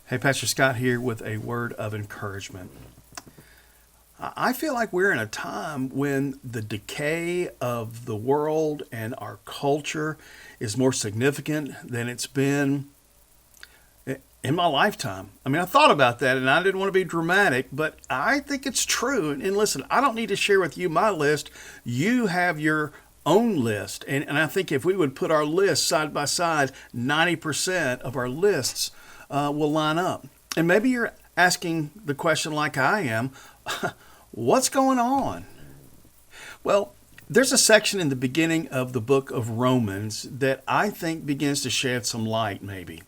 Hey, Pastor Scott here with a word of encouragement. I feel like we're in a time when the decay of the world and our culture is more significant than it's been in my lifetime. I mean, I thought about that and I didn't want to be dramatic, but I think it's true. And listen, I don't need to share with you my list. You have your own list. And I think if we would put our lists side by side, 90% of our lists will line up. And maybe you're asking the question like I am, what's going on? Well, there's a section in the beginning of the book of Romans that I think begins to shed some light maybe.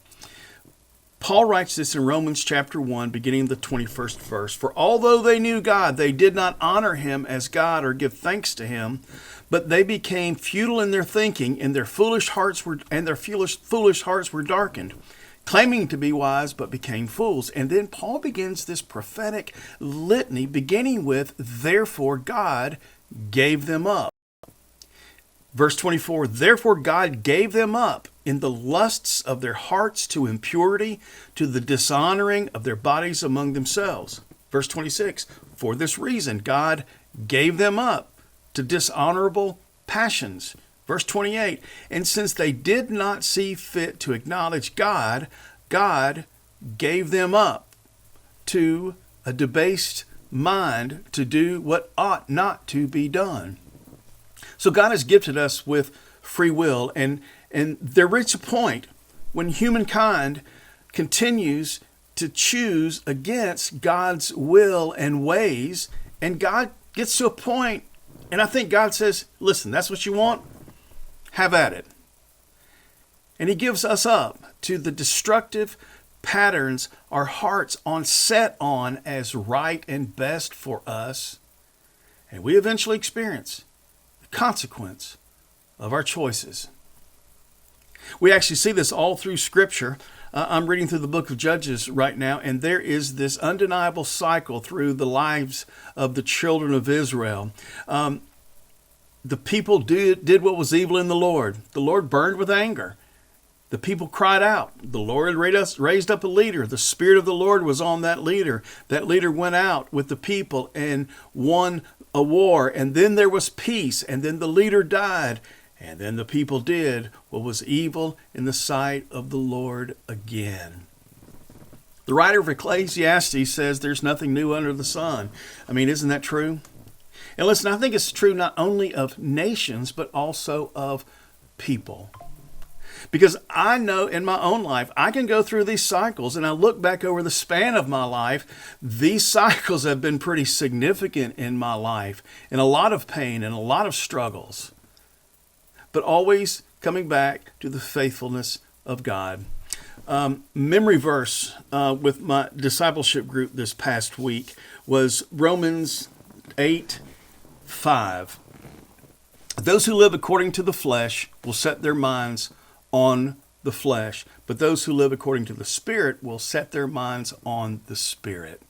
Paul writes this in Romans chapter 1, beginning the 21st verse. For although they knew God, they did not honor him as God or give thanks to him, but they became futile in their thinking, and their foolish hearts were darkened. Claiming to be wise, but became fools. And then Paul begins this prophetic litany, beginning with, therefore God gave them up. Verse 24, therefore God gave them up in the lusts of their hearts to impurity, to the dishonoring of their bodies among themselves. Verse 26, for this reason God gave them up to dishonorable passions. Verse 28, and since they did not see fit to acknowledge God, God gave them up to a debased mind to do what ought not to be done. So God has gifted us with free will, and there reaches a point when humankind continues to choose against God's will and ways, and God gets to a point, and I think God says, listen, that's what you want? Have at it. And he gives us up to the destructive patterns our hearts are set on as right and best for us. And we eventually experience the consequence of our choices. We actually see this all through Scripture. I'm reading through the book of Judges right now, and there is this undeniable cycle through the lives of the children of Israel. The people did what was evil in the Lord. The Lord burned with anger. The people cried out. The Lord raised up a leader. The Spirit of the Lord was on that leader. That leader went out with the people and won a war. And then there was peace. And then the leader died. And then the people did what was evil in the sight of the Lord again. The writer of Ecclesiastes says there's nothing new under the sun. I mean, isn't that true? And listen, I think it's true not only of nations, but also of people. Because I know in my own life, I can go through these cycles, and I look back over the span of my life, these cycles have been pretty significant in my life, and a lot of pain and a lot of struggles. But always coming back to the faithfulness of God. Memory verse with my discipleship group this past week was Romans 8:5. Those who live according to the flesh will set their minds on the flesh, but those who live according to the Spirit will set their minds on the Spirit.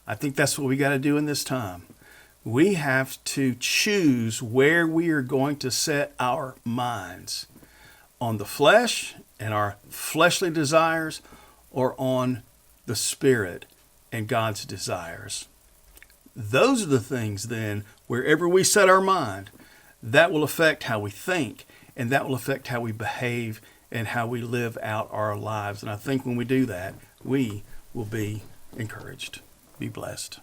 I think that's what we got to do in this time. We have to choose where we are going to set our minds, on the flesh and our fleshly desires, or on the Spirit and God's desires. Those are the things then, wherever we set our mind, that will affect how we think, and that will affect how we behave and how we live out our lives. And I think when we do that, we will be encouraged. Be blessed.